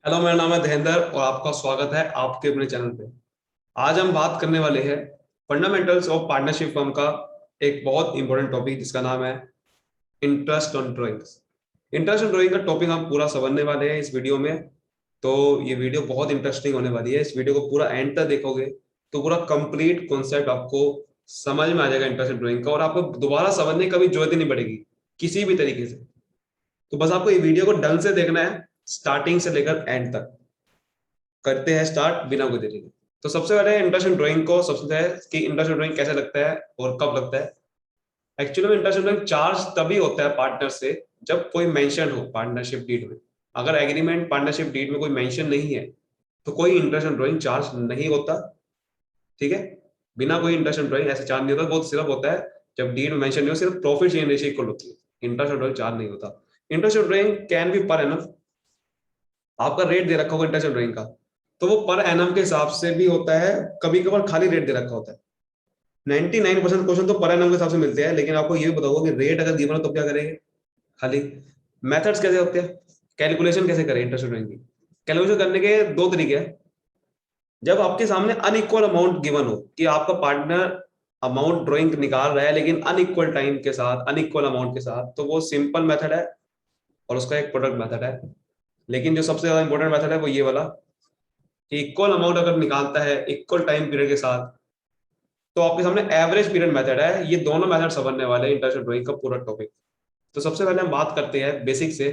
Hello, मेरा नाम है धीरेन्द्र और आपका स्वागत है आपके अपने चैनल पे। आज हम बात करने वाले हैं फंडामेंटल्स ऑफ पार्टनरशिप फर्म का एक बहुत इंपॉर्टेंट टॉपिक जिसका नाम है interest on drawings. Interest on drawing का टॉपिक हम पूरा समझने वाले हैं इस वीडियो में। तो ये वीडियो बहुत इंटरेस्टिंग होने वाली है। इस वीडियो को पूरा एंड तक देखोगे तो पूरा कंप्लीट कॉन्सेप्ट आपको समझ में आ जाएगा इंटरेस्ट ऑन ड्राइंग का, और आपको दोबारा समझने की कभी जरूरत ही नहीं पड़ेगी किसी भी तरीके से। तो बस आपको ये वीडियो को ढंग से देखना है, स्टार्टिंग से लेकर एंड तक। करते हैं स्टार्ट बिना कोई देरी के। तो सबसे पहले इंटरेस्ट इन ड्राइंग को सबसे है कि इंटरेस्ट इन ड्राइंग कैसे लगता है और कब लगता है। एक्चुअली में इंटरेस्ट इन ड्राइंग चार्ज तभी होता है पार्टनर से जब कोई मेंशन हो पार्टनरशिप डीड में। अगर एग्रीमेंट पार्टनरशिप डीड में कोई मेंशन नहीं है तो कोई इंटरेस्ट इन ड्राइंग चार्ज नहीं होता। ठीक है, बिना कोई इंटरेस्ट इन ड्राइंग ऐसे चार्ज नहीं होता। बहुत सिर्फ होता है जब डीड में मेंशन नहीं हो, सिर्फ प्रॉफिट शेयरिंग रेशियो इक्वल होती है, इंटरेस्ट इन ड्राइंग चार्ज नहीं होता। Interest in drawing can be per annum. आपका रेट दे रखा होगा इंटरेस्ट इन ड्राइंग का, तो वो पर एनम के हिसाब से भी होता है, कभी कभार खाली रेट दे रखा होता है। 99% क्वेश्चन तो पर एनम के हिसाब से मिलते हैं, लेकिन आपको ये भी बताऊंगा कि रेट अगर गिवन हो तो क्या करेंगे। खाली मेथड्स कैसे होते हैं, कैलकुलेशन कैसे करें इंटरेस्ट रेट की। कैलकुलेशन करने के दो तरीके हैं। जब आपके सामने अनइक्वल अमाउंट गिवन हो कि आपका पार्टनर अमाउंट ड्राइंग निकाल रहा है लेकिन अनइक्वल टाइम के साथ, अनइक्वल अमाउंट के साथ, तो वो सिंपल मेथड है और उसका एक प्रोडक्ट मेथड है। लेकिन जो सबसे ज्यादा इंपॉर्टेंट मेथड है वो ये वाला कि इक्वल अमाउंट अगर निकालता है इक्वल टाइम पीरियड के साथ, तो आपके सामने एवरेज पीरियड मेथड है। ये दोनों मेथड समझने वाले हैं इंटरेस्ट ड्राइंग का पूरा टॉपिक। तो सबसे पहले हम बात करते हैं बेसिक से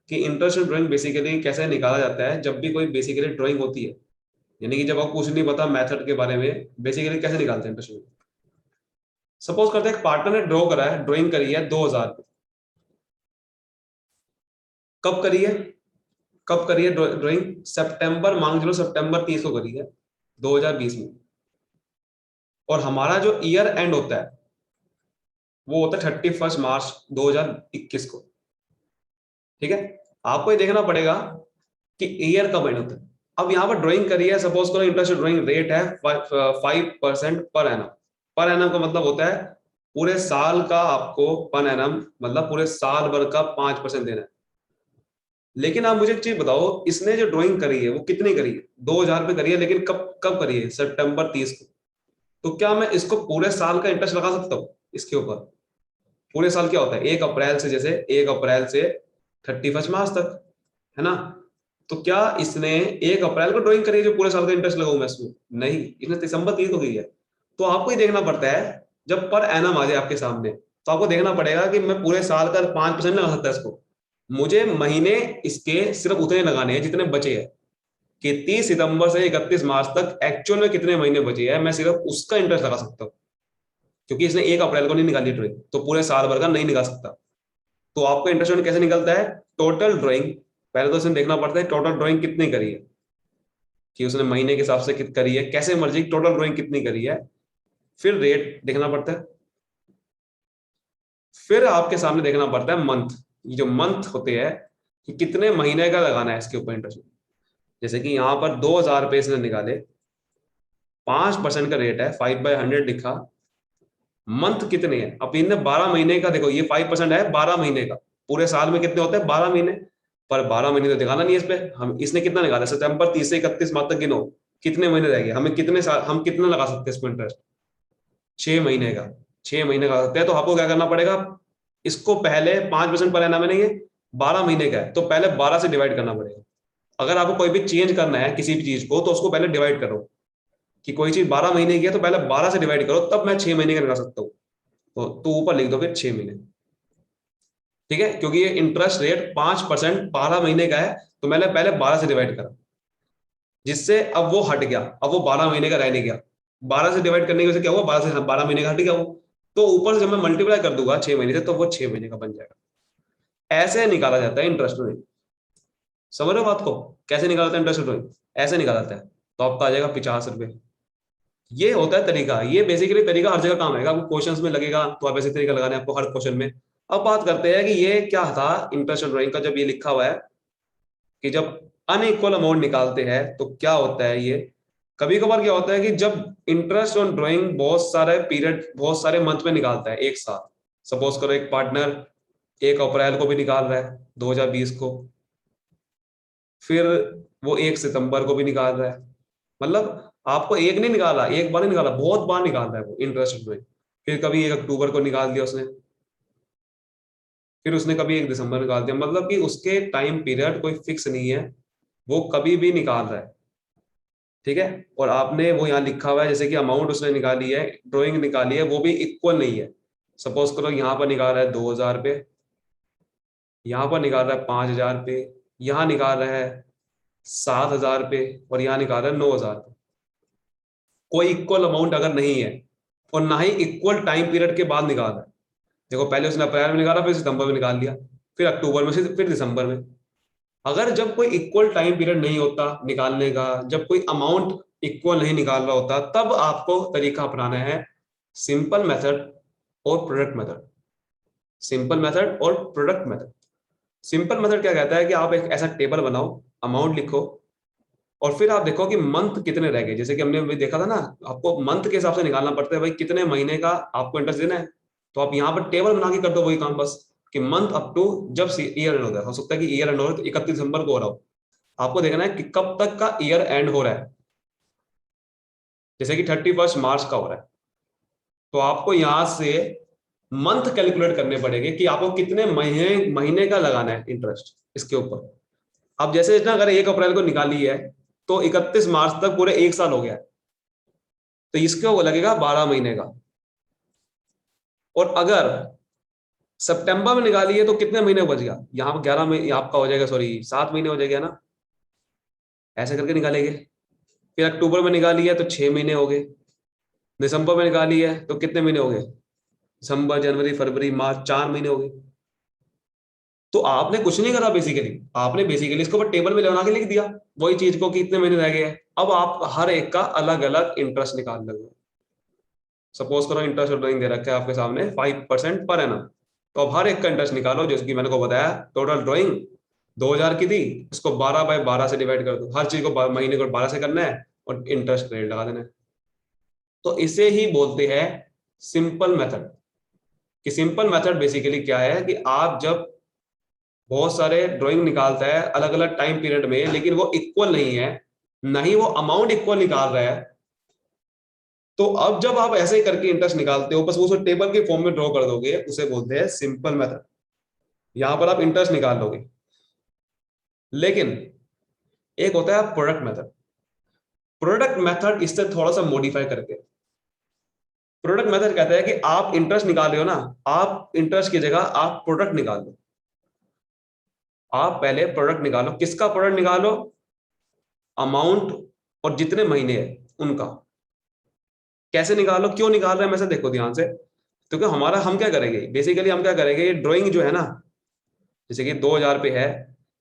कि इंटरेस्ट ड्राइंग बेसिकली कैसे निकाला जाता है। जब भी कोई बेसिकली ड्राइंग होती है, यानी कि जब आपको कुछ नहीं पता मैथड के बारे में, बेसिकली कैसे निकालते हैं इंटरेस्ट। सपोज करते हैं पार्टनर ने ड्रॉ करा है, ड्राइंग करी है 2000 पे। कब करी है, कब करी है ड्राइंग? सितंबर, मान चलो सितंबर 30 को करी है 2020 में। और हमारा जो ईयर एंड होता है वो होता है 31 मार्च 2021 को। ठीक है, आपको ये देखना पड़ेगा कि ईयर कब एंड होता है। अब यहाँ पर ड्राइंग करी है, सपोज करो इंटरेस्ट ड्राइंग रेट है 5% पर एनम। पर एनम का मतलब होता है पूरे साल का आपको पर एनम, मतलब पूरे साल भर का 5% देना है। लेकिन आप मुझे एक चीज बताओ, इसने जो ड्राइंग करी है वो कितनी करी है? 2000 पे करी है, लेकिन कब कब करी है? सितंबर 30 को। तो क्या मैं इसको पूरे साल का इंटरेस्ट लगा सकता हूँ इसके ऊपर? पूरे साल क्या होता है, 1 अप्रैल से, जैसे 1 अप्रैल से 31 मार्च तक, है ना। तो क्या इसने 1 अप्रैल को ड्राइंग करी है जो पूरे साल का इंटरेस्ट लगाऊं मैं इसमें? नहीं, इसने दिसंबर 30 को की है। तो आपको ये देखना पड़ता है, जब पर एनम आ जाए आपके सामने, तो आपको देखना पड़ेगा कि मैं पूरे साल का 5% लगा सकता है इसको। मुझे महीने इसके सिर्फ उतने लगाने हैं जितने बचे हैं, कि 30 सितंबर से 31 मार्च तक एक्चुअल में कितने महीने बचे हैं, मैं सिर्फ उसका इंटरेस्ट लगा सकता हूँ। क्योंकि इसने 1 अप्रैल को नहीं निकाली ड्राइंग, तो पूरे साल भर का नहीं निकाल सकता। तो आपका इंटरेस्ट कैसे निकलता है? Total drawing. पहले तो उसने देखना पड़ता है टोटल ड्राइंग कितनी करी है, कि उसने महीने के हिसाब से कित करी है, कैसे मर्जी टोटल ड्राइंग कितनी करी है। फिर रेट देखना पड़ता है। फिर आपके सामने देखना पड़ता है मंथ। ये जो मंथ होते हैं कि कितने महीने का लगाना है इसके ऊपर इंटरेस्ट। जैसे कि यहाँ पर 2000 रुपये इसने निकाले, 5% का रेट है, 5/100 लिखा। मंथ कितने हैं? अब इनने 12 महीने का, देखो ये 5% है 12 महीने का। पूरे साल में कितने होते हैं? 12 महीने। पर 12 महीने तो दिखाना नहीं है इस पे। हम इसने कितना निकाला? सितंबर 30 से 31 मार्च तक गिनो, कितने महीने रह गए? हमें कितने साल, हम कितना लगा सकते हैं इसको इंटरेस्ट? 6 महीने का। 6 महीने का सकते हैं। तो आपको क्या करना पड़ेगा, इसको पहले 5% पर एनम नहीं है, 12 महीने का है, तो पहले 12 से डिवाइड करना पड़ेगा। अगर आपको कोई भी चेंज करना है किसी भी चीज को, तो उसको पहले डिवाइड करो। कि कोई चीज 12 महीने की है तो पहले 12 से डिवाइड करो, तब मैं 6 महीने का लगा सकता हूँ। तो ऊपर लिख दो फिर 6 महीने। ठीक है, क्योंकि ये इंटरेस्ट रेट 5% 12 महीने का है, तो मैंने पहले 12 से डिवाइड करा, जिससे अब वो हट गया, अब वो 12 महीने का रह नहीं गया। 12 से डिवाइड करने की वजह से क्या हुआ, 12 से 12 महीने का हट गया वो। तो ऊपर से जब मैं मल्टीप्लाई कर दूंगा 6 महीने से, तो वो 6 महीने का बन जाएगा। ऐसे निकाला जाता है इंटरेस्ट रेट। समझ रहे हो बात को? कैसे निकालते हैं इंटरेस्ट रेट? ऐसे निकाला जाता है। तो आपका आ जाएगा 50 रुपये। ये होता है तरीका। ये बेसिकली तरीका हर जगह काम आएगा, आपको क्वेश्चंस में लगेगा तो आप ऐसे तरीका लगाने आपको हर क्वेश्चन में। अब बात करते हैं कि ये क्या था इंटरेस्ट ड्राइंग का। जब ये लिखा हुआ है कि जब अनइक्वल अमाउंट निकालते हैं तो क्या होता है ये। कभी कभार क्या होता है कि जब इंटरेस्ट ऑन ड्राइंग बहुत सारे पीरियड, बहुत सारे मंथ में निकालता है एक साथ। सपोज करो एक पार्टनर 1 अप्रैल को भी निकाल रहा है 2020 को, फिर वो 1 सितंबर को भी निकाल रहा है। मतलब आपको एक नहीं निकाला, एक बार नहीं निकाला, बहुत बार निकाल रहा है वो इंटरेस्ट में। फिर कभी 1 अक्टूबर को निकाल दिया उसने, फिर उसने कभी 1 दिसंबर निकाल दिया। मतलब कि उसके टाइम पीरियड कोई फिक्स नहीं है, वो कभी भी निकाल रहा है। ठीक है। और आपने वो यहाँ लिखा हुआ है, जैसे कि अमाउंट उसने निकाली है, ड्राइंग निकाली है, वो भी इक्वल नहीं है। सपोज करो यहाँ पर निकाल रहा है 2,000 रुपये, यहाँ पर निकाल रहा है 5,000 रुपये, यहाँ निकाल रहा है 7,000 रुपये, और यहाँ निकाल रहा है 9,000 रुपये। कोई इक्वल अमाउंट अगर नहीं है, और ना ही इक्वल टाइम पीरियड के बाद निकाल रहा है। देखो पहले उसने अप्रैल में निकाला, फिर सितंबर में निकाल लिया, फिर अक्टूबर में, फिर दिसंबर में। अगर जब कोई इक्वल टाइम पीरियड नहीं होता निकालने का, जब कोई अमाउंट इक्वल नहीं निकाल रहा होता, तब आपको तरीका अपनाना है सिंपल मेथड और प्रोडक्ट मेथड। सिंपल मेथड और प्रोडक्ट मेथड। सिंपल मेथड क्या कहता है कि आप एक ऐसा टेबल बनाओ, अमाउंट लिखो, और फिर आप देखो कि मंथ कितने रह गए। जैसे कि हमने अभी देखा था ना, आपको मंथ के हिसाब से निकालना पड़ता है, भाई कितने महीने का आपको इंटरेस्ट देना है। तो आप यहाँ पर टेबल बना के कर दो वही काम, बस कि मंथ अप टू जब ईयर एंड होता है। हो सकता है कि ईयर एंड हो रहा है तो 31 दिसंबर को हो रहा हो, आपको देखना है कि कब तक का ईयर एंड हो रहा है। जैसे कि 31 मार्च का हो रहा है, तो आपको यहां से मंथ कैलकुलेट करने पड़ेंगे कि आपको कितने महीने महीने का लगाना है इंटरेस्ट इसके ऊपर। अब जैसे ना, अगर 1 अप्रैल को निकाली है तो 31 मार्च तक पूरे 1 साल हो गया है, तो इसको लगेगा 12 महीने का। और अगर सितंबर में निकाली है तो कितने महीने बच गया, यहाँ पर 11 महीने आपका हो जाएगा, सॉरी 7 महीने हो जाएगा ना, ऐसे करके निकालेंगे। फिर अक्टूबर में निकाली है तो 6 महीने हो गए। दिसंबर में निकाली है तो कितने महीने हो गए, दिसंबर जनवरी फरवरी मार्च, 4 महीने हो गए। तो आपने कुछ नहीं करा बेसिकली, आपने बेसिकली इसको टेबल में बना के लिख दिया वही चीज को कि इतने महीने रह गए हैं। अब आप हर एक का अलग अलग इंटरेस्ट निकाल लोगे। सपोज करो इंटरेस्ट ड्राइंग दे रखा है आपके सामने 5% पर एनम, तो अब हर एक का इंटरेस्ट निकालो, जैसे कि मैंने को बताया टोटल ड्राइंग 2,000 की थी, इसको 12/12 से डिवाइड कर दो, हर चीज को महीने को 12 से करना है और इंटरेस्ट रेट लगा देना है। तो इसे ही बोलते हैं सिंपल मेथड। कि सिंपल मेथड बेसिकली क्या है कि आप जब बहुत सारे ड्राइंग निकालता है अलग अलग टाइम पीरियड में, लेकिन वो इक्वल नहीं है, नहीं वो अमाउंट इक्वल निकाल रहा है, तो अब जब आप ऐसे ही करके इंटरेस्ट निकालते हो, बस वो टेबल के फॉर्म में ड्रॉ कर दोगे, उसे बोलते हैं सिंपल मेथड। यहां पर आप इंटरेस्ट निकाल लोगे। लेकिन एक होता है प्रोडक्ट मेथड। प्रोडक्ट मेथड इससे थोड़ा सा मॉडिफाई करके, प्रोडक्ट मेथड कहता है कि आप इंटरेस्ट निकाल रहे हो ना, आप इंटरेस्ट की जगह आप प्रोडक्ट निकाल लो। आप पहले प्रोडक्ट निकालो। किसका प्रोडक्ट निकालो, अमाउंट और जितने महीने हैं उनका। कैसे निकालो, क्यों निकाल रहे हैं, मैं से देखो ध्यान से। क्योंकि हमारा, हम क्या करेंगे बेसिकली, हम क्या करेंगे, ये ड्राइंग जो है ना, जैसे कि 2,000 पे है,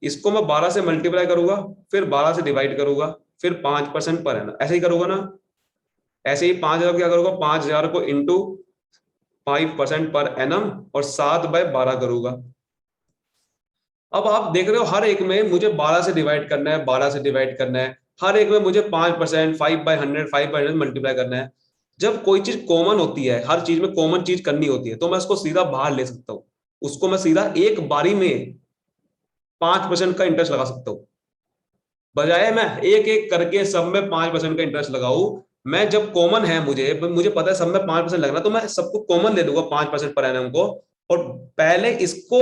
इसको मैं 12 से मल्टीप्लाई करूंगा, फिर 12 से डिवाइड करूंगा, फिर 5% पर है ना, ऐसे ही करूंगा ना। ऐसे ही 5,000 क्या करूंगा, 5,000 को इंटू 5% पर एनम और 7/12 करूंगा। अब आप देख रहे हो हर एक में मुझे 12 से डिवाइड करना है, 12 से डिवाइड करना है, हर एक में मुझे 5%, 5/100, 5/100 मल्टीप्लाई करना है। जब कोई चीज कॉमन होती है, हर चीज में कॉमन चीज करनी होती है, तो मैं उसको सीधा बाहर ले सकता हूँ। उसको मैं सीधा एक बारी में 5% का इंटरेस्ट लगा सकता हूँ, बजाय मैं एक एक करके सब में 5% का इंटरेस्ट लगाऊ। मैं जब कॉमन है, मुझे मुझे पता है सब में 5% लगना, तो मैं सबको कॉमन ले लूंगा 5% पर एनम को, और पहले इसको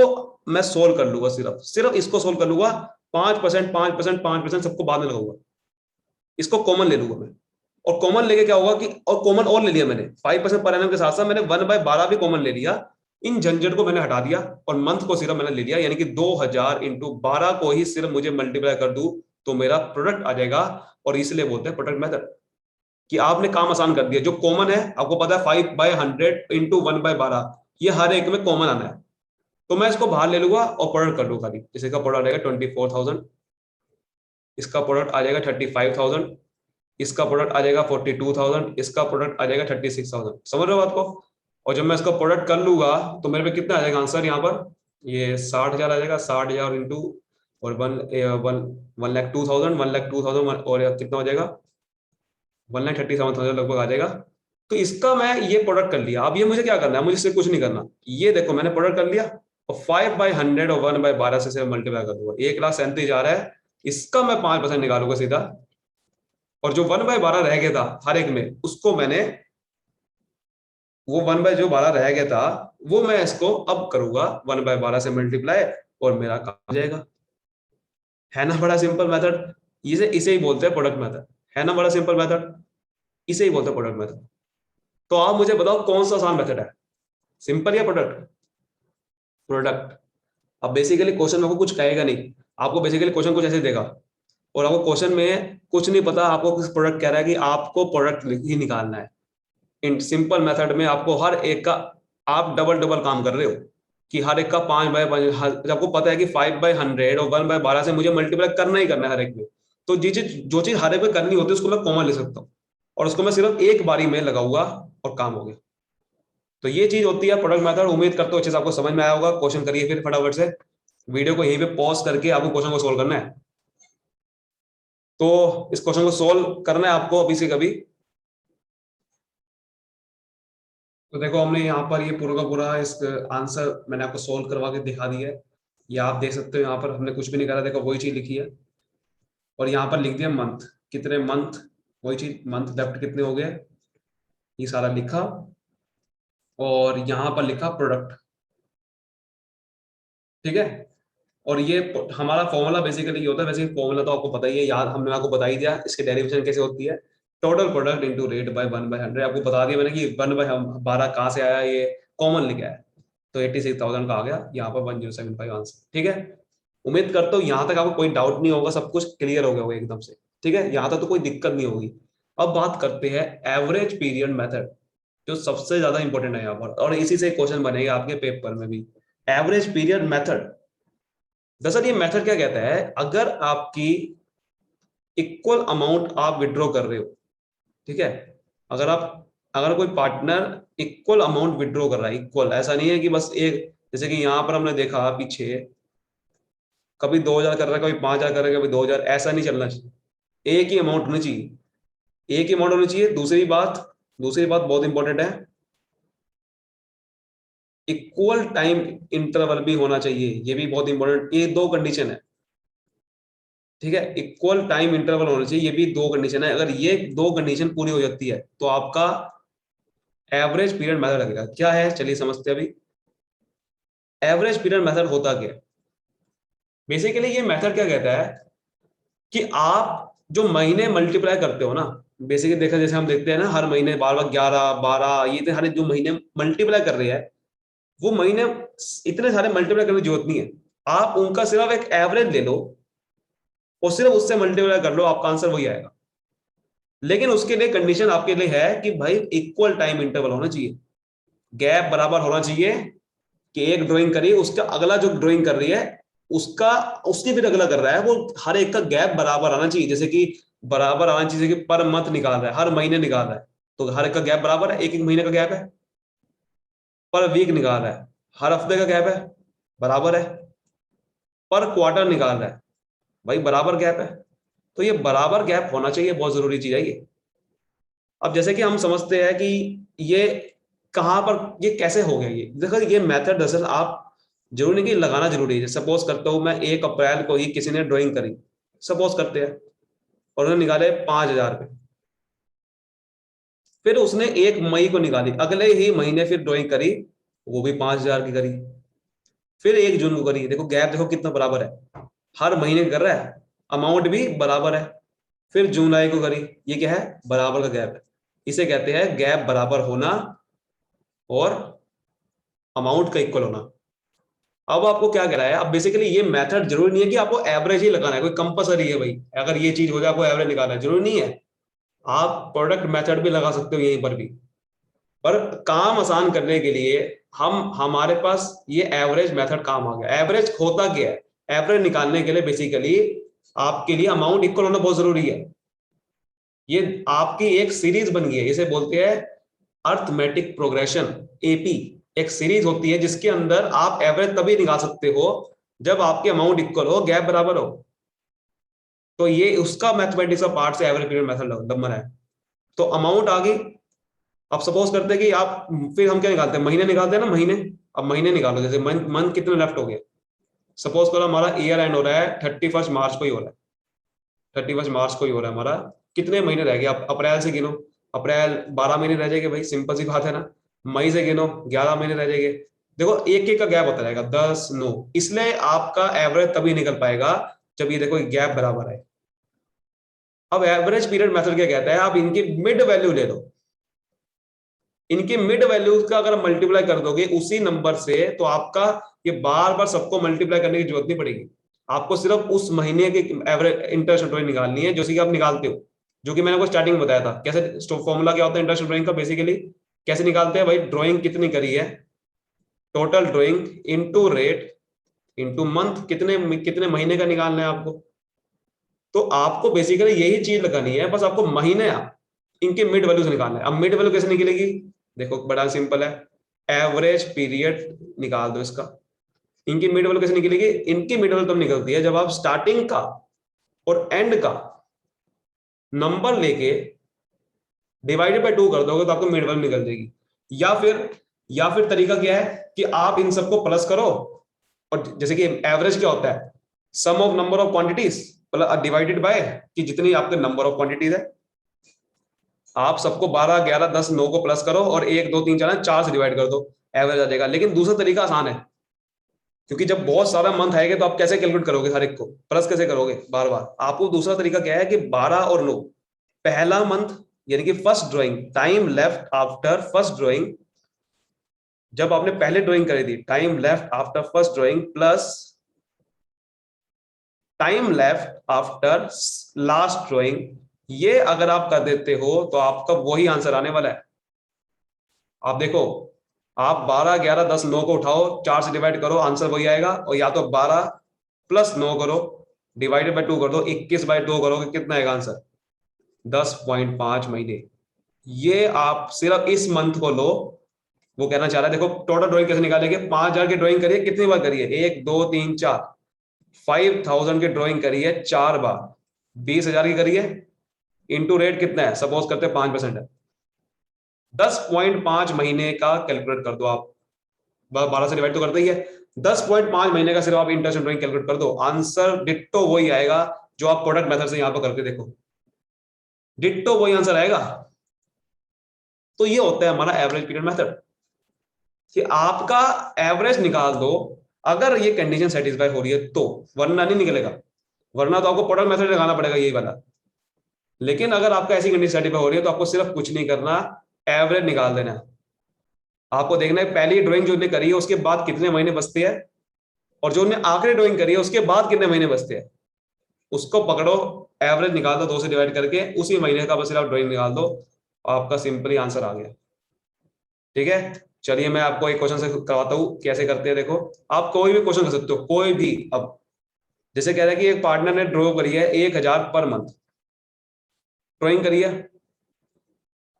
मैं सोल्व कर लूंगा, सिर्फ सिर्फ इसको सोल्व कर लूंगा। 5%, 5%, 5% सबको बाद में लगाऊंगा, इसको कॉमन ले लूंगा मैं। और कॉमन लेके क्या होगा कि, और कॉमन और ले लिया मैंने 5% पर एनम के साथ साथ मैंने 1/12 भी कॉमन ले लिया। इन झंझट को मैंने हटा दिया और मंथ को सिर्फ मैंने ले लिया, यानी कि 2,000 इंटू 12 को ही सिर्फ मुझे मल्टीप्लाई कर दूं तो मेरा प्रोडक्ट आ जाएगा। और इसलिए बोलते हैं प्रोडक्ट मेथड, कि आपने काम आसान कर दिया। जो कॉमन है आपको पता है 5/100 इंटू 1/12, ये हर एक में कॉमन आना है, तो मैं इसको बाहर ले लूंगा और प्रोडक्ट कर लूंगा खाली। जैसे का प्रोडक्ट आएगा 24,000, इसका प्रोडक्ट आ जाएगा 35,000, इसका प्रोडक्ट आ जाएगा 42,000, इसका प्रोडक्ट आ जाएगा 36,000। समझ रहे हो बात को। और जब मैं इसका प्रोडक्ट कर लूंगा तो मेरे पे कितना आ जाएगा आंसर, यहाँ पर ये 60,000 आ जाएगा। 60,000 इंटू और 1,02,000, 1,02,000, और कितना हो जाएगा 1,37,000 लगभग आ जाएगा। तो इसका मैं ये प्रोडक्ट कर लिया। अब ये मुझे क्या करना है, मुझे इससे कुछ नहीं करना। ये देखो मैंने प्रोडक्ट कर लिया, और 5/100 और 1/12 से मल्टीप्लाई कर दूंगा, 1,37,000 आ रहा है। इसका मैं 5% निकालूंगा सीधा, और जो 1/12 रह गया था हर एक में, उसको मैंने, वो 1/12 रह गया था, वो मैं इसको अब करूंगा 1/12 से मल्टीप्लाई, और मेरा काम हो जाएगा। है ना बड़ा सिंपल मेथड। इसे इसे ही बोलते हैं प्रोडक्ट मेथड। है ना बड़ा सिंपल मेथड, इसे ही बोलते हैं प्रोडक्ट मेथड। तो आप मुझे बताओ कौन सा आसान मेथड है, सिंपल या प्रोडक्ट? प्रोडक्ट। अब बेसिकली क्वेश्चन आपको कुछ कहेगा नहीं, आपको बेसिकली क्वेश्चन कुछ ऐसे देगा, और आपको क्वेश्चन में कुछ नहीं पता, आपको किस प्रोडक्ट कह रहा है कि आपको प्रोडक्ट ही निकालना है। इन सिंपल मेथड में आपको हर एक का, आप डबल डबल काम कर रहे हो कि हर एक का 5/5, आपको पता है कि 5/100 और 1/12 से मुझे मल्टीप्लाई करना ही करना है हर एक में। तो जो चीज हर एक में करनी होती है उसको मैं कॉमन ले सकता हूँ, और उसको मैं सिर्फ एक बारी में लगाऊंगा और काम हो गया। तो ये चीज होती है प्रोडक्ट मेथड। उम्मीद करता हूँ अच्छे से आपको समझ में आया होगा। क्वेश्चन करिए फिर फटाफट से, वीडियो को यहीं पे पॉज करके आपको क्वेश्चन को सोल्व करना है। तो इस क्वेश्चन को सोल्व करना है आपको अभी से कभी। तो देखो हमने यहाँ पर ये पूरा का पूरा इस आंसर मैंने आपको सोल्व करवा के दिखा दिया है। ये आप देख सकते हो, यहाँ पर हमने कुछ भी नहीं करा, देखो वही चीज लिखी है, और यहाँ पर लिख दिया मंथ, कितने मंथ, वही चीज मंथ लेफ्ट कितने हो गए, ये सारा लिखा, और यहाँ पर लिखा प्रोडक्ट। ठीक है। और ये हमारा फॉर्मूला बेसिकली ये होता है, वैसे फॉर्मूला तो आपको पता ही है, याद हमने आपको बता ही दिया इसकी डेरिवेशन कैसे होती है। Total product into rate by 1/100, आपको बता दिया मैंने कि 1/12 कहाँ से आया, ये कॉमन लिखा है, तो 86,000 का आ गया यहाँ पर 1075 आंसर। ठीक है। उम्मीद करता हूँ यहाँ तक आपको कोई डाउट नहीं होगा, सब कुछ क्लियर हो गया होगा एकदम से। ठीक है, यहाँ तक तो कोई दिक्कत नहीं होगी। अब बात करते हैं एवरेज पीरियड मेथड, जो सबसे ज्यादा इंपॉर्टेंट है यहाँ पर, और इसी से क्वेश्चन बनेगा आपके पेपर में भी। एवरेज पीरियड मेथड, दरअसल ये मेथड क्या कहता है, अगर आपकी इक्वल अमाउंट आप विड्रॉ कर रहे हो, ठीक है, अगर आप, अगर कोई पार्टनर इक्वल अमाउंट विड्रॉ कर रहा है, इक्वल, ऐसा नहीं है कि बस एक, जैसे कि यहां पर हमने देखा पीछे, कभी 2,000 कर रहा है, कभी 5,000 कर रहा है, कभी 2,000, ऐसा नहीं चलना चाहिए। एक ही अमाउंट होनी चाहिए, एक ही अमाउंट होनी चाहिए। दूसरी बात बहुत इंपॉर्टेंट है, इक्वल टाइम इंटरवल भी होना चाहिए, ये भी बहुत इंपॉर्टेंट। ये दो कंडीशन है, ठीक है, इक्वल टाइम इंटरवल होना चाहिए, ये भी दो कंडीशन है। अगर ये दो कंडीशन पूरी हो जाती है तो आपका एवरेज पीरियड मेथड लगेगा। क्या है, चलिए समझते हैं अभी। एवरेज पीरियड मेथड होता क्या है? बेसिकली ये मेथड क्या कहता है कि आप जो महीने मल्टीप्लाई करते हो ना, बेसिकली देखा, जैसे हम देखते हैं ना हर महीने बार बार 11, 12, ये हर जो महीने मल्टीप्लाई कर रहे हैं, वो महीने इतने सारे मल्टीप्लाई करने की जरूरत नहीं है। आप उनका सिर्फ एक एवरेज ले लो और सिर्फ उससे मल्टीप्लाई कर लो, आपका आंसर वही आएगा। लेकिन उसके लिए कंडीशन आपके लिए है कि भाई इक्वल टाइम इंटरवल होना चाहिए, गैप बराबर होना चाहिए, कि एक ड्राइंग करी, उसका अगला जो ड्राइंग कर रही है उसका, उसकी फिर अगला कर रहा है, वो हर एक का गैप बराबर आना चाहिए। जैसे कि बराबर आना चाहिए कि पर मंथ निकाल रहा है, हर महीने निकाल रहा है, तो हर एक का गैप बराबर है, एक एक महीने का गैप है। पर वीक निकाल रहा है, हर हफ्ते का गैप है, बराबर है। पर क्वार्टर निकाल रहा है, भाई बराबर गैप है। तो ये बराबर गैप होना चाहिए, बहुत जरूरी चीज है ये। अब जैसे कि हम समझते हैं कि ये कहां पर, ये कैसे हो गया, ये देखो ये मेथड दरअसल आप, जरूरी नहीं कि लगाना जरूरी है। सपोज करता हूं मैं 1 अप्रैल को ही किसी ने ड्राइंग करी, सपोज करते हैं, और उन्होंने निकाले 5,000 रुपये। फिर उसने 1 मई को निकाली, अगले ही महीने फिर ड्राइंग करी, वो भी 5,000 की करी। फिर 1 जून को करी, देखो गैप देखो कितना बराबर है, हर महीने कर रहा है, अमाउंट भी बराबर है। फिर जुलाई को करी, ये क्या है, बराबर का गैप है। इसे कहते हैं गैप बराबर होना और अमाउंट का इक्वल होना। अब आपको क्या कह रहा है, अब बेसिकली ये मेथड जरूरी नहीं है कि आपको एवरेज ही लगाना है, कोई कंपलसरी है भाई, अगर ये चीज हो जाए आपको एवरेज निकालना है, जरूरी नहीं है। आप प्रोडक्ट मेथड भी लगा सकते हो यहीं पर भी, पर काम आसान करने के लिए हम, हमारे पास ये एवरेज मेथड काम आ गया। एवरेज होता क्या है, एवरेज निकालने के लिए बेसिकली आपके लिए अमाउंट इक्वल होना बहुत जरूरी है। ये आपकी एक सीरीज बन गई है, इसे बोलते हैं अर्थमेटिक प्रोग्रेशन, एपी। एक सीरीज होती है जिसके अंदर आप एवरेज तभी निकाल सकते हो जब आपके अमाउंट इक्वल हो, गैप बराबर हो। तो ये उसका मैथमेटिक्स का पार्ट से एवरेज पीरियड मेथड नंबर है। तो अमाउंट आ गई। अब सपोज करते हैं कि आप, फिर हम क्या निकालते हैं, महीने निकालते हैं ना, महीने। अब महीने निकालो, जैसे मंथ, मंथ कितने लेफ्ट हो गए, सपोज करो हमारा ईयर एंड हो रहा है 31 मार्च को ही हो रहा है, 31 मार्च को ही हो रहा है हमारा। कितने महीने रह गए? आप अप्रैल से गिनो, अप्रैल 12 महीने रह जाएंगे भाई, सिंपल सी बात है ना। मई से गिनो, 11 महीने रह जाएंगे। देखो एक एक का गैप होता रहेगा, 10, 9, इसलिए आपका एवरेज तभी निकल पाएगा जब ये देखो गैप बराबर है। अब एवरेज पीरियड मेथड क्या कहता है, आप इनकी मिड वैल्यू ले लो, इनकी मिड वैल्यूज का अगर मल्टीप्लाई कर दोगे उसी नंबर से, तो आपका ये बार बार सबको मल्टीप्लाई करने की जरूरत नहीं पड़ेगी। आपको सिर्फ उस महीने की एवरेज इंटरेस्ट ड्राइंग निकालनी है, जो कि आप निकालते हो, जो कि मैंने आपको स्टार्टिंग में बताया था। कैसे फॉर्मूला क्या होता है इंटरेस्ट ड्राइंग का बेसिकली, कैसे निकालते हैं भाई, ड्राइंग कितनी करी है, total drawing into rate into month, कितने कितने महीने का निकालना है आपको। तो आपको बेसिकली यही चीज लगानी है, बस आपको महीने इनके मिड वैल्यू से निकालना है। अब मिड वैल्यू कैसे निकलेगी, देखो बड़ा सिंपल है, एवरेज पीरियड निकाल दो इसका। इनकी मिड वैल्यू कैसे निकलेगी, इनकी मिड वैल्यू तब निकलती है जब आप स्टार्टिंग का और एंड का नंबर लेके डिवाइडेड बाय 2 कर दोगे तो आपको मिड वैल्यू निकल जाएगी। या फिर तरीका क्या है कि आप इन सबको प्लस करो, और जैसे कि एवरेज क्या होता है, sum of number of quantities divided by कि जितनी आपके नंबर ऑफ क्वांटिटीज है। आप सबको 12, 11, 10, 9 को प्लस करो और 1, 2, 3, 4, 4 से डिवाइड कर दो, एवरेज आ जाएगा। लेकिन दूसरा तरीका आसान है, क्योंकि जब बहुत सारा मंथ आएगा तो आप कैसे कैलकुलेट करोगे, हर एक को प्लस कैसे करोगे बार बार। आपको दूसरा तरीका क्या है कि 12 और 9, पहला मंथ यानी कि first drawing, time left after first drawing, जब आपने पहले ड्राइंग करी थी, time left after first drawing plus time left after last drawing, ये अगर आप कर देते हो तो आपका वही आंसर आने वाला है। आप देखो, आप 12, 11, 10, 9 को उठाओ, 4 से डिवाइड करो, आंसर वही आएगा। और या तो 12 प्लस 9 करो, डिवाइडेड बाय 2 कर दो, 21 बाय 2 करोगे, कितना आएगा आंसर, 10.5 महीने। ये आप सिर्फ इस मंथ को लो। वो कहना चाह रहा है, देखो टोटल ड्राइंग कैसे निकालेंगे, 5,000 की ड्राइंग करिए, कितनी बार करिए, 1, 2, 3, 4, 5,000 की ड्राइंग करिए 4 बार, 20,000 की करिए, इंटू रेट कितना है, सपोज करते हैं 5% है, 10.5 महीने का कैलकुलेट कर दो आप। 12 से डिवाइड तो करते ही है, 10.5 महीने का सिर्फ आप इंटरेस्ट ड्राइंग कैलकुलेट कर दो, आंसर डिट्टो वही आएगा जो आप प्रोडक्ट मेथड से यहां पर करके देखो, डिट्टो वही आंसर आएगा। तो ये होता है हमारा एवरेज पीरियड मेथड, कि आपका एवरेज निकाल दो अगर ये कंडीशन सेटिस्फाई हो रही है तो, वरना नहीं निकलेगा। वरना तो आपको प्रोडक्ट मेथड लगाना पड़ेगा यही वाला। लेकिन अगर आपका ऐसी कंडीशन सेटिस्फाई हो रही है तो आपको सिर्फ कुछ नहीं करना, एवरेज निकाल देना है। आपको देखना है पहली ड्राइंग जो करी है उसके बाद कितने महीने बचते हैं, और जो आखिरी ड्राइंग करी है उसके बाद कितने महीने बचते हैं, उसको पकड़ो, एवरेज निकाल दो 2 से डिवाइड करके, उसी महीने का बस सिर्फ ड्राइंग निकाल दो, आपका सिंपली आंसर आ गया। ठीक है, चलिए मैं आपको एक क्वेश्चन से करवाता हूँ कैसे करते हैं। देखो, आप कोई भी क्वेश्चन कर सकते हो, कोई भी। अब जैसे कह रहा है कि एक पार्टनर ने ड्रॉ करी है 1,000 पर मंथ, ड्रॉइंग करी है,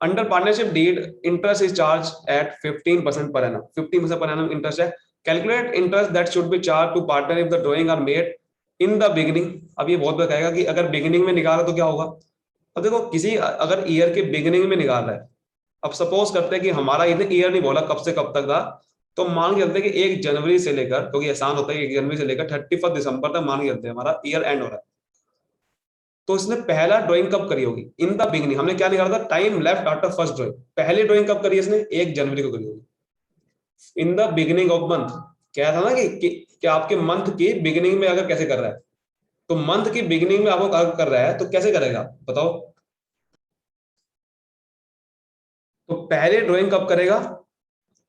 under partnership deed interest is charge at 15% per annum, 15% per annum interest है। Calculate interest that should be charge to partner if the drawing are made in the beginning. अब ये बहुत बार कहेगा कि अगर beginning में निकाला तो क्या होगा। अब देखो, किसी अगर ईयर के बिगिनिंग में निकाल रहा है, अब सपोज करते हैं कि हमारा इतने ईयर नहीं बोला कब से कब तक था, तो मान के चलते हैं कि 1 जनवरी से लेकर, क्योंकि आसान होता है, 1 जनवरी से लेकर 31 दिसंबर तक मान के चलते हैं हमारा ईयर एंड हो रहा है। तो इसने पहला ड्राइंग कब करी होगी, इन द बिगिनिंग, हमने क्या निकाला था, time left after first drawing, पहली ड्राइंग कब करी इसने, 1 जनवरी को करी होगी। इन द बिगिनिंग ऑफ मंथ, क्या था ना कि आपके मंथ की बिगिनिंग में अगर कैसे कर रहा है, तो मंथ की बिगिनिंग में आपको अगर कर रहा है तो कैसे करेगा बताओ। तो पहले ड्राइंग कब करेगा,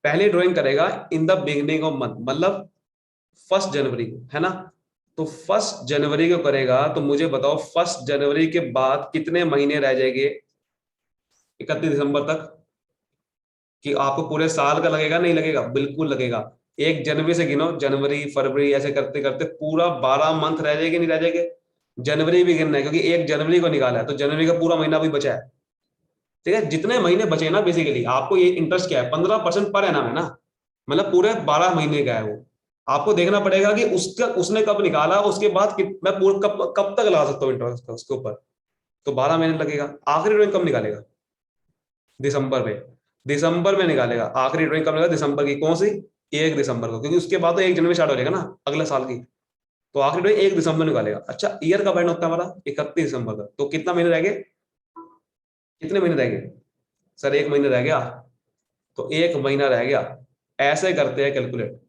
पहले ड्राइंग करेगा इन द बिगिनिंग ऑफ मंथ, मतलब 1 जनवरी को, है ना। तो 1 जनवरी को करेगा, तो मुझे बताओ 1 जनवरी के बाद कितने महीने रह जाएंगे 31 दिसंबर तक, कि आपको पूरे साल का लगेगा, नहीं लगेगा, बिल्कुल लगेगा। 1 जनवरी से गिनो, जनवरी, फरवरी, ऐसे करते करते पूरा 12 मंथ रह जाएंगे, नहीं रह जाएंगे। जनवरी भी गिनना है, क्योंकि 1 जनवरी को निकाला है, तो जनवरी का पूरा महीना भी बचा है। ठीक है, जितने महीने बचे ना, बेसिकली आपको ये इंटरेस्ट क्या है, 15% पर एनम है ना, मतलब पूरे 12 महीने का है वो। आपको देखना पड़ेगा कि उसका उसने कब निकाला, उसके बाद मैं पूरा कब कब तक लगा सकता हूँ इंटरेस्ट उसके ऊपर। तो 12 महीने लगेगा। आखिरी ड्राइंग कब निकालेगा, दिसंबर में, दिसंबर में निकालेगा। आखिरी ड्राइंग कब निकालेगा, दिसंबर की, कौन सी, 1 दिसंबर को, क्योंकि उसके बाद तो 1 जनवरी स्टार्ट हो जाएगा ना अगले साल की। तो आखिरी ड्राइंग 1 दिसंबर निकालेगा। अच्छा, ईयर कब एंड होता है हमारा? 31 दिसंबर का। तो कितना महीने रह गए? कितने महीने रह गए सर? 1 महीने रह गया। तो 1 महीना रह गया। ऐसे करते हैं कैलकुलेट।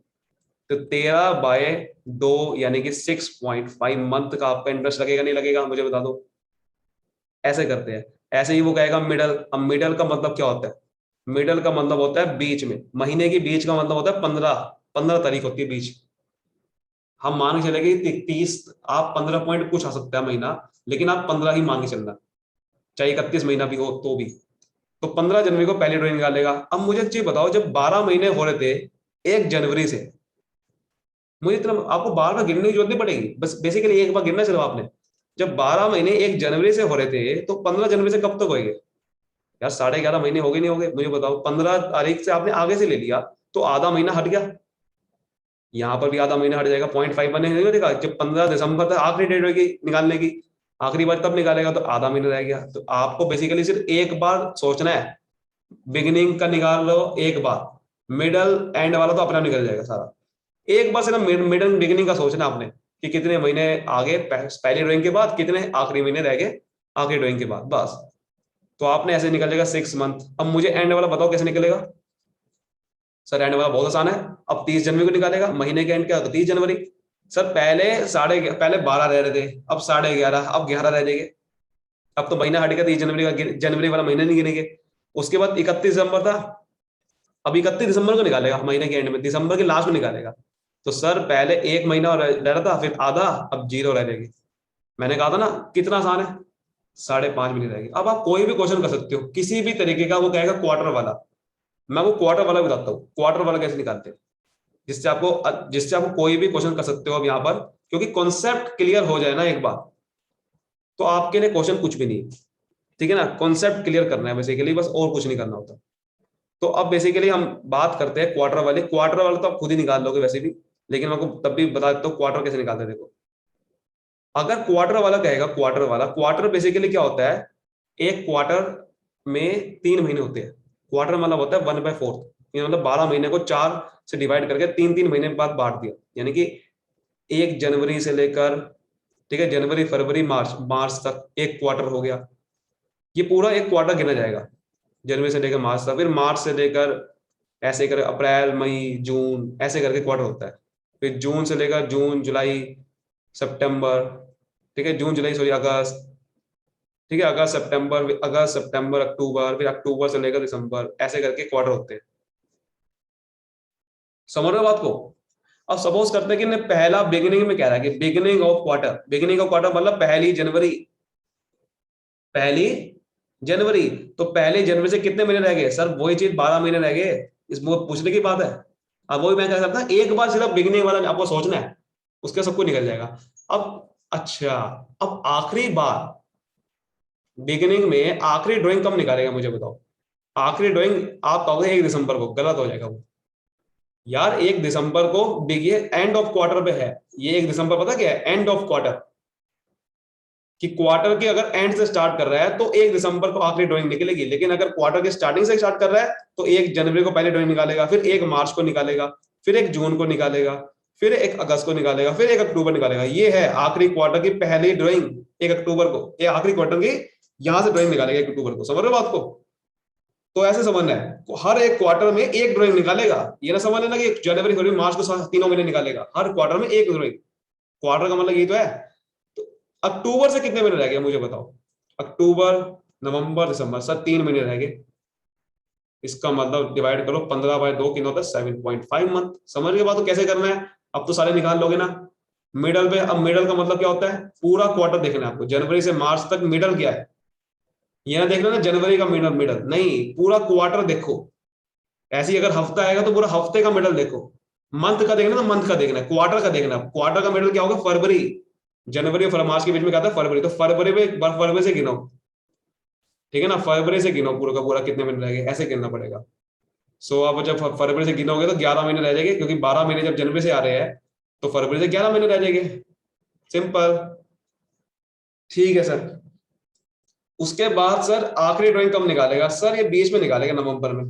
तो 13/2 यानी कि 6.5 मंथ का आपका इंटरेस्ट लगेगा नहीं लगेगा, मुझे बता दो। ऐसे करते हैं। ऐसे ही वो कहेगा मिडल। अब मिडल का मतलब क्या होता है? मिडल का मतलब होता है बीच में, महीने के बीच का मतलब होता है 15 तारीख होती है बीच। हम मान के चले कि 30, आप 15 पॉइंट कुछ आ सकता है महीना, लेकिन आप 15 ही मान के चलना, चाहे 31 महीना भी हो तो भी। तो 15 जनवरी को पहली ड्राइंग निकालेगा। अब मुझे एक चीज बताओ, जब 12 महीने हो रहे थे 1 जनवरी से, मुझे इतना आपको बार बार गिनने की जरूरत नहीं पड़ेगी, बस बेसिकली एक बार गिनना सिर्फ आपने। जब 12 महीने 1 जनवरी से हो रहे थे, तो 15 जनवरी से कब तक होएंगे? यार 11.5 महीने हो गए नहीं हो गए, मुझे बताओ। 15 तारीख से आपने आगे से ले लिया, तो आधा महीना हट गया। यहाँ पर भी आधा महीना हट जाएगा, 0.5 बने नहीं देखा। जब 15 दिसंबर तक आखिरी डेट होगी निकालने की, आखिरी बार तब निकालेगा, तो आधा महीना रह गया। तो आपको बेसिकली सिर्फ एक बार सोचना है। बिगिनिंग का निकाल लो एक बार, मिडल एंड वाला तो अपना निकल जाएगा सारा। एक बार सिर्फ मिडल बिगिनिंग का सोचना आपने, कि कितने महीने आगे पहली ड्राइंग के बाद, कितने आखिरी महीने रह गए आखिरी ड्राइंग के बाद, बस। तो आपने ऐसे निकलेगा 6 मंथ। अब मुझे एंड वाला बताओ कैसे निकलेगा? सर एंड वाला बहुत आसान है। अब 30 जनवरी को निकालेगा, महीने के एंड क्या होता है? 30 जनवरी। सर पहले 12 रह रहे थे, अब 11.5, अब 11 रह जाएंगे। अब तो महीना हट गया, 30 जनवरी का जनवरी वाला महीना नहीं गिनेंगे। उसके बाद 31 दिसंबर था, अब 31 दिसंबर को निकालेगा, महीने के एंड में दिसंबर के लास्ट में निकालेगा। तो सर पहले 1 महीना रह रहा था, फिर आधा, अब जीरो रह जाएगी। मैंने कहा था ना कितना आसान है। 5.5 महीने रहेगी। अब आप कोई भी क्वेश्चन कर सकते हो किसी भी तरीके का, वो कहेगा क्वार्टर वाला। मैं वो क्वार्टर वाला बताता हूँ, क्वार्टर वाला कैसे निकालते हैं, जिससे आपको कोई भी क्वेश्चन कर सकते हो अब यहाँ पर। क्योंकि कॉन्सेप्ट क्लियर हो जाए ना एक बार, तो आपके लिए क्वेश्चन कुछ भी नहीं है। ठीक है ना? कॉन्सेप्ट क्लियर करना है बेसिकली, बस, और कुछ नहीं करना होता। तो अब बेसिकली हम बात करते हैं क्वार्टर वाले। क्वार्टर वाला तो आप खुद ही निकाल लोगे वैसे भी, लेकिन मैं आपको तब भी बता देता हूँ क्वार्टर कैसे निकालते हैं। देखो, अगर क्वार्टर वाला कहेगा, क्वार्टर वाला, क्वार्टर बेसिकली क्या होता है? एक क्वार्टर में 3 महीने होते हैं। क्वार्टर मतलब होता है 1/4, ये मतलब 12 महीने को 4 से डिवाइड करके 3 3 महीने के बाद बांट दिया, यानी कि 1 जनवरी से लेकर, ठीक है, जनवरी फरवरी मार्च, मार्च तक एक क्वार्टर हो गया। ये पूरा एक क्वार्टर गिना जाएगा, जनवरी से लेकर मार्च तक। फिर मार्च से लेकर ऐसे कर अप्रैल मई जून, ऐसे करके क्वार्टर होता है। फिर जून से लेकर जून जुलाई सितंबर, ठीक है, जून जुलाई सॉरी अगस्त, ठीक है, अगस्त सितंबर अक्टूबर, फिर अक्टूबर से लेकर दिसंबर, ऐसे करके क्वार्टर होते हैं। समझ रहे हो बात को? अब सपोज करते हैं कि ने पहला बिगिनिंग में कह रहा है कि beginning of quarter, beginning of quarter मतलब पहली जनवरी, पहली जनवरी। तो पहली जनवरी से कितने महीने रह गए? सर वही चीज, 12 महीने रह गए। इसमें पूछने की बात है। अब वही मैं कह सकता एक बार सिर्फ बिगिनिंग वाला आपको सोचना है, उसके सब कुछ निकल जाएगा। अब अच्छा, अब आखिरी बार बिगिनिंग में आखिरी ड्राइंग कब निकालेगा मुझे बताओ? आखिरी ड्राइंग आप कहोगे 1 दिसंबर को, गलत हो जाएगा वो। यार 1 दिसंबर को ये एंड ऑफ क्वार्टर पे है। ये 1 दिसंबर पता क्या है? End of quarter. कि क्वार्टर के अगर एंड से स्टार्ट कर रहा है तो 1 दिसंबर को आखिरी ड्राइंग निकलेगी, लेकिन अगर क्वार्टर के स्टार्टिंग से स्टार्ट कर रहा है तो 1 जनवरी को पहले ड्राइंग निकालेगा, फिर 1 मार्च को निकालेगा, फिर 1 जून को निकालेगा, फिर 1 अगस्त को निकालेगा, फिर 1 अक्टूबर निकालेगा। ये है आखिरी क्वार्टर की पहली ड्राइंग, 1 अक्टूबर को। ये आखिरी क्वार्टर की यहां से ड्राइंग निकालेगा 1 अक्टूबर को। समझ रहे हो बात को? तो ऐसे समझना है, तो हर एक क्वार्टर में एक ड्राइंग निकालेगा। ये ना समझ लेना कि जनवरी फरवरी मार्च को तीनों महीने निकालेगा, हर क्वार्टर में एक ड्राइंग। क्वार्टर का मतलब यही तो है। तो अक्टूबर से कितने महीने रह गए मुझे बताओ? अक्टूबर नवंबर दिसंबर, सर 3 महीने रह गए। इसका मतलब डिवाइड करो 15/2, कितना होता है? 7.5 मंथ। समझ गए बात को कैसे करना है? अब तो सारे निकाल लोगे ना। मिडल पे, अब मिडल का मतलब क्या होता है? पूरा क्वार्टर देखना है आपको, जनवरी से मार्च तक मिडल क्या है। ये ना देखना ना जनवरी का मिडल, मिडल नहीं, पूरा क्वार्टर देखो। ऐसे ही अगर हफ्ता आएगा तो पूरा हफ्ते का मिडल देखो। मंथ का देखना तो मंथ का देखना है, क्वार्टर का देखना। क्वार्टर का मिडल क्या होगा? फरवरी। जनवरी और मार्च के बीच में क्या था? फरवरी। तो फरवरी में फरवरी से गिनो, ठीक है ना? फरवरी से गिनो पूरा का पूरा कितने महीने रह गए, ऐसे गिनना पड़ेगा। सो आप जब फरवरी से गिनोगे तो 11 महीने रह जाएंगे, क्योंकि 12 महीने जब जनवरी से आ रहे हैं तो फरवरी से 11 महीने रह जाएंगे। सिंपल। ठीक है सर। उसके बाद सर आखिरी ड्राइंग कब निकालेगा? सर ये बीच में निकालेगा, नवंबर में।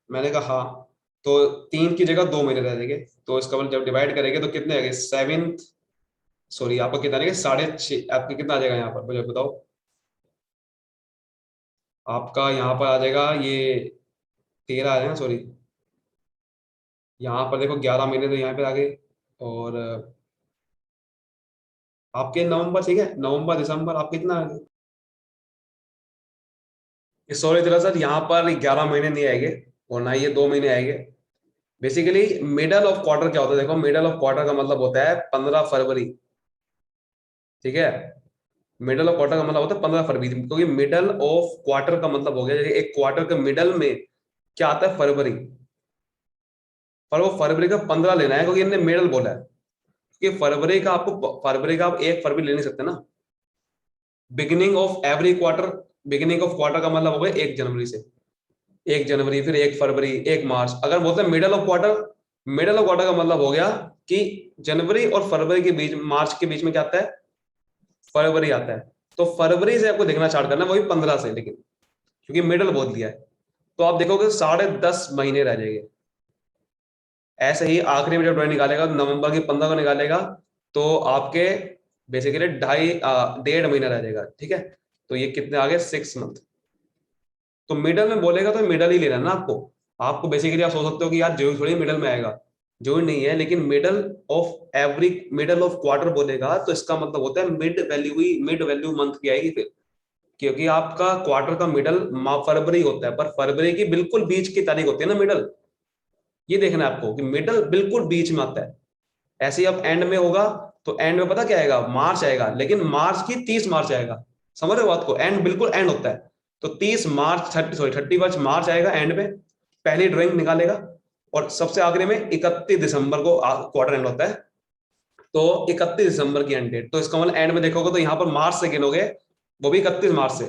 मैंने कहा हाँ। तो 3 की जगह 2 महीने रह जाएंगे। तो इसका मतलब जब डिवाइड करेंगे तो कितने आ गए? 7th सॉरी आपका कितना आएगा, 6.5, आपका कितना आ जाएगा यहाँ पर मुझे बताओ। आपका यहाँ पर आ जाएगा ये 13 आ जाएगा, सॉरी यहाँ पर देखो 11 महीने तो यहाँ पे आ गए। और आपके नवंबर, ठीक है, नवंबर दिसंबर आप कितना आ गए। सॉरी तेरा सर, यहाँ पर 11 महीने नहीं आएंगे और ना ये 2 महीने आएंगे। बेसिकली मिडल ऑफ क्वार्टर क्या होता है, देखो मिडल ऑफ क्वार्टर का मतलब होता है 15 फरवरी, ठीक है। मिडल ऑफ क्वार्टर का मतलब होता है 15 फरवरी, क्योंकि मिडल ऑफ क्वार्टर का मतलब हो गया जैसे एक क्वार्टर के मिडल में क्या आता है, फरवरी। पर वो फरवरी का 15 लेना है क्योंकि इन्होंने मिडल बोला है। क्योंकि फरवरी का आप 1 फरवरी ले नहीं सकते ना। Beginning of every quarter, beginning of quarter का मतलब हो गया 1 जनवरी से, 1 जनवरी, फिर 1 फरवरी, 1 मार्च। अगर बोलते हैं middle of quarter, middle of quarter का मतलब हो गया कि जनवरी और फरवरी के बीच, मार्च के बीच में क्या आता है, फरवरी आता है। तो फरवरी से आपको देखना स्टार्ट करना है, वही 15 से, लेकिन क्योंकि मिडल बोल दिया है तो आप देखोगे 10.5 महीने रह जाएंगे। ऐसे ही आखिरी में जब ड्राइंग निकालेगा नवंबर की 15 को निकालेगा, तो आपके बेसिकली 1.5 महीना रह जाएगा, ठीक है। तो ये कितने आ गए, 6 मंथ। तो मिडल में बोलेगा तो मिडल ही लेना है ना आपको। आपको बेसिकली आप सोच सकते हो कि यार जो थोड़ी मिडल में आएगा, जो नहीं है, लेकिन middle of every, middle of quarter बोलेगा तो इसका मतलब होता है मिड वैल्यू ही, मिड वैल्यू मंथ की आएगी फिर। क्योंकि आपका क्वार्टर का मिडल फरवरी होता है, पर फरवरी की बिल्कुल बीच की तारीख होती है ना मिडल। ये देखना है आपको कि मिडल बिल्कुल बीच में आता है। ऐसे ही अब एंड में होगा तो एंड में पता क्या आएगा, मार्च आएगा, लेकिन मार्च की 30 मार्च आएगा। समझ रहे हो बात को, एंड बिल्कुल एंड होता है। तो 30 मार्च, 31 मार्च आएगा एंड में, पहली ड्राइंग निकालेगा। और सबसे आखिरी में 31 दिसंबर को क्वार्टर एंड होता है। तो 31 दिसंबर की एंड डेट, तो इसका मतलब एंड में देखोगे तो यहाँ पर मार्च से गिनोगे, वो भी 31 मार्च से।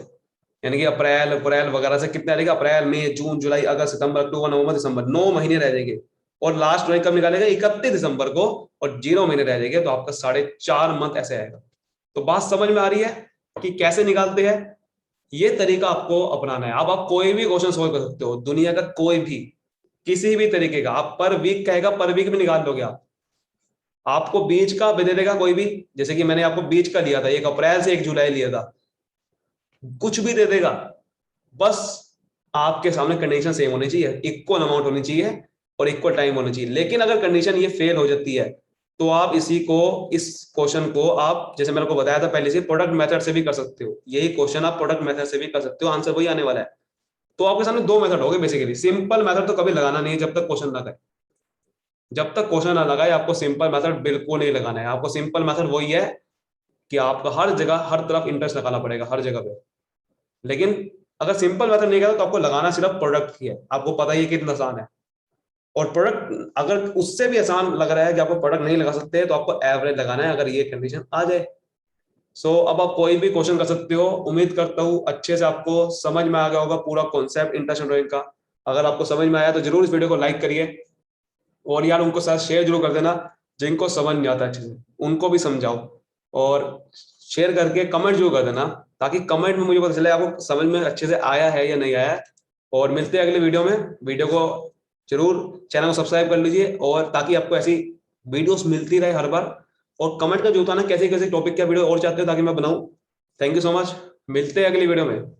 यानी कि अप्रैल अप्रैल वगैरह से कितने रहेगा, अप्रैल मई जून जुलाई अगस्त सितंबर अक्टूबर नवंबर दिसंबर, 9 महीने रह जाएंगे। और लास्ट ड्राइंग कब निकालेगा, 31 दिसंबर को, और 0 महीने रह जाएंगे, तो आपका 4.5 मंथ ऐसे आएगा। तो बात समझ में आ रही है कि कैसे निकालते हैं। ये तरीका आपको अपनाना है। अब आप कोई भी क्वेश्चन सोल्व कर सकते हो, दुनिया का कोई भी, किसी भी तरीके का। आप पर वीक कहेगा, पर वीक में निकाल दोगे आप। आपको बीच का दे देगा कोई भी, जैसे कि मैंने आपको बीच का लिया था, 1 अप्रैल से 1 जुलाई लिया था, कुछ भी दे देगा। बस आपके सामने कंडीशन सेम होनी चाहिए, इक्वल अमाउंट होनी चाहिए और इक्वल टाइम होनी चाहिए। लेकिन अगर कंडीशन ये फेल हो जाती है तो आप इस क्वेश्चन को आप, जैसे मैंने को बताया था पहले से, प्रोडक्ट मेथड से भी कर सकते हो। यही क्वेश्चन आप प्रोडक्ट मेथड से भी कर सकते हो, आंसर वही आने वाला है। तो आपके सामने 2 मेथड हो गए बेसिकली। सिंपल मेथड तो कभी लगाना नहीं है जब तक क्वेश्चन ना करे। जब तक क्वेश्चन ना लगाए आपको सिंपल मेथड बिल्कुल नहीं लगाना है। आपको सिंपल मेथड वही है कि आपको हर जगह हर तरफ इंटरेस्ट लगाना पड़ेगा, हर जगह पे। लेकिन अगर सिंपल मेथड नहीं करा तो आपको लगाना सिर्फ प्रोडक्ट की है। आपको पता ही है कितना आसान है। और प्रोडक्ट अगर उससे भी आसान लग रहा है कि आपको प्रोडक्ट नहीं लगा सकते, तो आपको एवरेज लगाना है अगर ये कंडीशन आ जाए। अब आप कोई भी क्वेश्चन कर सकते हो। उम्मीद करता हूँ अच्छे से आपको समझ में आ गया होगा पूरा कॉन्सेप्ट इंटरेस्ट ड्राइंग का। अगर आपको समझ में आया तो जरूर इस वीडियो को लाइक करिए, और यार उनको साथ शेयर जरूर कर देना जिनको समझ नहीं आता अच्छे से, उनको भी समझाओ। और शेयर करके कमेंट जरूर कर देना, ताकि कमेंट में मुझे पता चले आपको समझ में अच्छे से आया है या नहीं आया है। और मिलते हैं अगले वीडियो में। वीडियो को जरूर, चैनल को सब्सक्राइब कर लीजिए, और ताकि आपको ऐसी वीडियोस मिलती रहे हर बार। और कमेंट का जो होता है ना, कैसे कैसे टॉपिक का वीडियो और चाहते हो ताकि मैं बनाऊं। थैंक यू सो मच, मिलते हैं अगली वीडियो में।